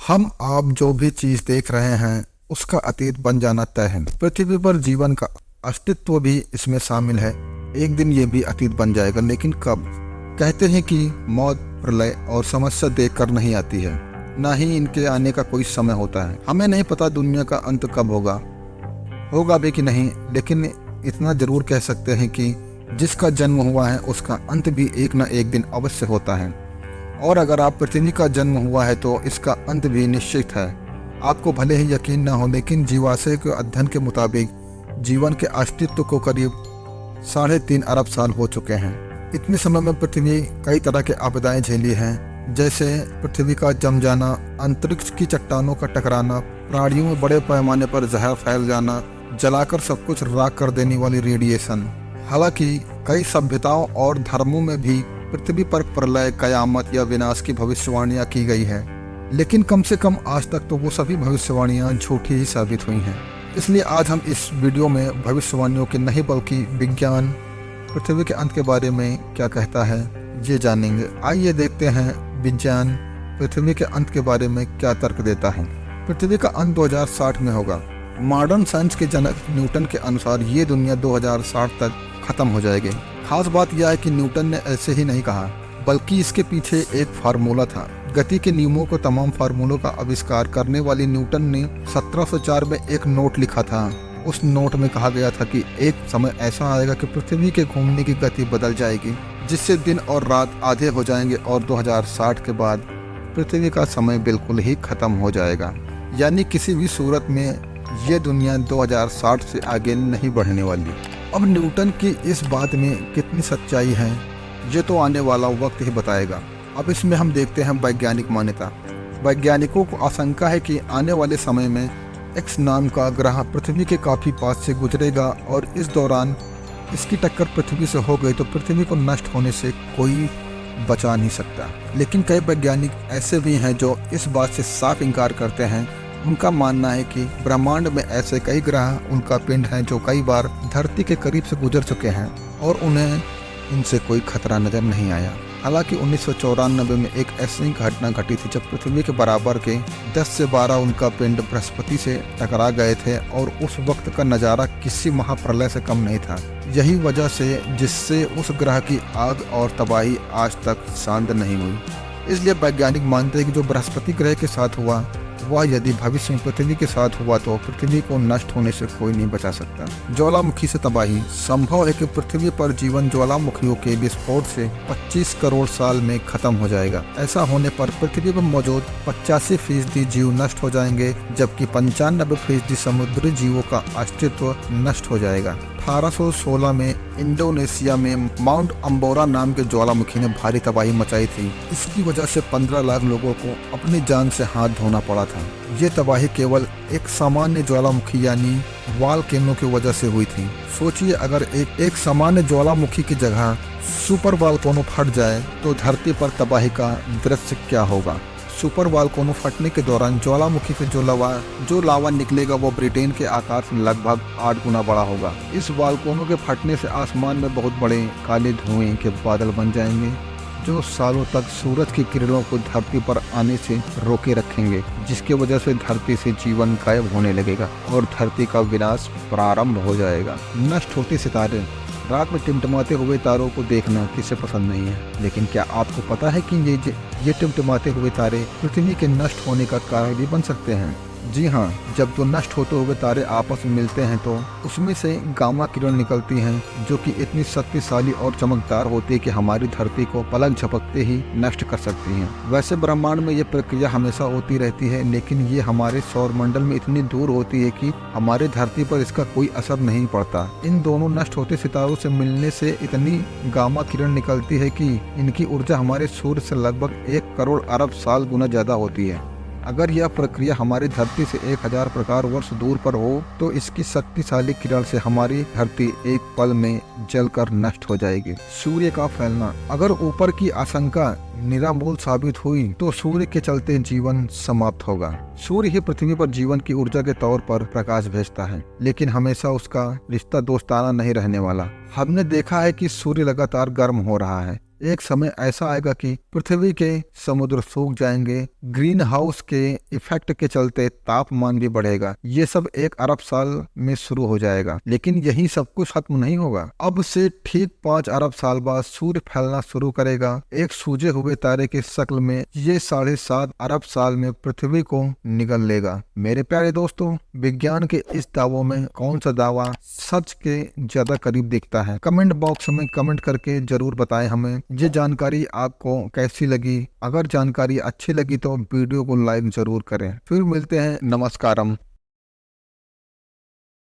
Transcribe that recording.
हम आप जो भी चीज देख रहे हैं उसका अतीत बन जाना तय है। पृथ्वी पर जीवन का अस्तित्व भी इसमें शामिल है। एक दिन ये भी अतीत बन जाएगा, लेकिन कब? कहते हैं कि मौत, प्रलय और समस्या देखकर नहीं आती है, ना ही इनके आने का कोई समय होता है। हमें नहीं पता दुनिया का अंत कब होगा भी कि नहीं, लेकिन इतना जरूर कह सकते हैं कि जिसका जन्म हुआ है उसका अंत भी एक न एक दिन अवश्य होता है। और अगर आप पृथ्वी का जन्म हुआ है तो इसका अंत भी निश्चित है। आपको भले ही यकीन ना हो, लेकिन जीवाश्म के अध्ययन के मुताबिक जीवन के अस्तित्व को करीब 3.5 अरब साल हो चुके हैं। इतने समय में पृथ्वी कई तरह के आपदाएं झेली हैं, जैसे पृथ्वी का जम जाना, अंतरिक्ष की चट्टानों का टकराना, प्राणियों में बड़े पैमाने पर जहर फैल जाना, जलाकर सब कुछ राख कर देने वाली रेडिएशन। हालांकि कई सभ्यताओं और धर्मों में भी पृथ्वी पर प्रलय, कयामत या विनाश की भविष्यवाणियां की गई है, लेकिन कम से कम आज तक तो वो सभी भविष्यवाणियां झूठी ही साबित हुई हैं। इसलिए आज हम इस वीडियो में भविष्यवाणियों के नहीं बल्कि विज्ञान पृथ्वी के अंत के बारे में क्या कहता है ये जानेंगे। आइए देखते हैं विज्ञान पृथ्वी के अंत के बारे में क्या तर्क देता है। पृथ्वी का अंत 2060 में होगा। मॉडर्न साइंस के जनक न्यूटन के अनुसार ये दुनिया 2060 तक खत्म हो जाएगी। खास बात यह है कि न्यूटन ने ऐसे ही नहीं कहा, बल्कि इसके पीछे एक फार्मूला था। गति के नियमों को तमाम फार्मूलों का आविष्कार करने वाली न्यूटन ने 1704 में एक नोट लिखा था। उस नोट में कहा गया था कि एक समय ऐसा आएगा कि पृथ्वी के घूमने की गति बदल जाएगी, जिससे दिन और रात आधे हो जाएंगे और 2060 के बाद पृथ्वी का समय बिल्कुल ही खत्म हो जाएगा। यानी किसी भी सूरत में ये दुनिया 2060 से आगे नहीं बढ़ने वाली। अब न्यूटन की इस बात में कितनी सच्चाई है ये तो आने वाला वक्त ही बताएगा। अब इसमें हम देखते हैं वैज्ञानिक मान्यता। वैज्ञानिकों को आशंका है कि आने वाले समय में एक्स नाम का ग्रह पृथ्वी के काफ़ी पास से गुजरेगा और इस दौरान इसकी टक्कर पृथ्वी से हो गई तो पृथ्वी को नष्ट होने से कोई बचा नहीं सकता। लेकिन कई वैज्ञानिक ऐसे भी हैं जो इस बात से साफ इनकार करते हैं। उनका मानना है कि ब्रह्मांड में ऐसे कई ग्रह, उनका पिंड हैं जो कई बार धरती के करीब से गुजर चुके हैं और उन्हें इनसे कोई खतरा नजर नहीं आया। हालांकि 1994 में एक ऐसी घटना घटी थी जब पृथ्वी के बराबर के 10 से 12 उनका पिंड बृहस्पति से टकरा गए थे और उस वक्त का नज़ारा किसी महाप्रलय से कम नहीं था। यही वजह से जिससे उस ग्रह की आग और तबाही आज तक शांत नहीं हुई। इसलिए वैज्ञानिक मानते हैं कि जो बृहस्पति ग्रह के साथ हुआ वह यदि भविष्य में पृथ्वी के साथ हुआ तो पृथ्वी को नष्ट होने से कोई नहीं बचा सकता। ज्वालामुखी से तबाही। संभव है कि पृथ्वी पर जीवन ज्वालामुखियों के विस्फोट से 25 करोड़ साल में खत्म हो जाएगा। ऐसा होने पर पृथ्वी पर मौजूद 85% जीव नष्ट हो जाएंगे, जबकि 95% समुद्री जीवों का अस्तित्व नष्ट हो जाएगा। 1816 में इंडोनेशिया में माउंट अम्बोरा नाम के ज्वालामुखी ने भारी तबाही मचाई थी। इसकी वजह से 15 लाख लोगों को अपनी जान से हाथ धोना पड़ा था। ये तबाही केवल एक सामान्य ज्वालामुखी यानी वॉल्केनो की वजह से हुई थी। सोचिए, अगर एक सामान्य ज्वालामुखी की जगह सुपर वॉल्केनो फट जाए तो धरती पर तबाही का दृश्य क्या होगा। सुपर वॉल्केनो फटने के दौरान ज्वालामुखी से जो लावा निकलेगा वो ब्रिटेन के आकार से लगभग 8 गुना बड़ा होगा। इस वॉल्केनो के फटने से आसमान में बहुत बड़े काले धुएं के बादल बन जाएंगे जो सालों तक सूरज की किरणों को धरती पर आने से रोके रखेंगे, जिसकी वजह से धरती से जीवन गायब होने लगेगा और धरती का विनाश प्रारंभ हो जाएगा। नष्ट होते सितारे। रात में टिमटिमाते हुए तारों को देखना किसे पसंद नहीं है, लेकिन क्या आपको पता है कि ये टिमटिमाते हुए तारे पृथ्वी के नष्ट होने का कारण भी बन सकते हैं? जी हाँ, जब दो नष्ट होते हुए तारे आपस में मिलते हैं तो उसमें से गामा किरण निकलती हैं जो कि इतनी शक्तिशाली और चमकदार होती है कि हमारी धरती को पलक झपकते ही नष्ट कर सकती हैं। वैसे ब्रह्मांड में ये प्रक्रिया हमेशा होती रहती है, लेकिन ये हमारे सौरमंडल में इतनी दूर होती है कि हमारी धरती पर इसका कोई असर नहीं पड़ता। इन दोनों नष्ट होते सितारों से मिलने से इतनी गामा किरण निकलती है कि इनकी ऊर्जा हमारे सूर्य से लगभग 1 करोड़ अरब साल गुना ज्यादा होती है। अगर यह प्रक्रिया हमारी धरती से 1000 प्रकार वर्ष दूर पर हो तो इसकी शक्तिशाली किरण से हमारी धरती एक पल में जलकर नष्ट हो जाएगी। सूर्य का फैलना। अगर ऊपर की आशंका निरामूल साबित हुई तो सूर्य के चलते जीवन समाप्त होगा। सूर्य ही पृथ्वी पर जीवन की ऊर्जा के तौर पर प्रकाश भेजता है, लेकिन हमेशा उसका रिश्ता दोस्ताना नहीं रहने वाला। हमने देखा है कि सूर्य लगातार गर्म हो रहा है, एक समय ऐसा आएगा कि पृथ्वी के समुद्र सूख जाएंगे, ग्रीन हाउस के इफेक्ट के चलते तापमान भी बढ़ेगा। ये सब 1 अरब साल में शुरू हो जाएगा। लेकिन यही सब कुछ खत्म नहीं होगा। अब से ठीक 5 अरब साल बाद सूर्य फैलना शुरू करेगा, एक सूजे हुए तारे की शक्ल में। ये 7.5 अरब साल में पृथ्वी को निगल लेगा। मेरे प्यारे दोस्तों, विज्ञान के इस दावों में कौन सा दावा सच के ज्यादा करीब दिखता है? कमेंट बॉक्स में कमेंट करके जरूर बताएं हमें। ये जानकारी आपको कैसी लगी? अगर जानकारी अच्छी लगी तो वीडियो को लाइक जरूर करें। फिर मिलते हैं। नमस्कारम।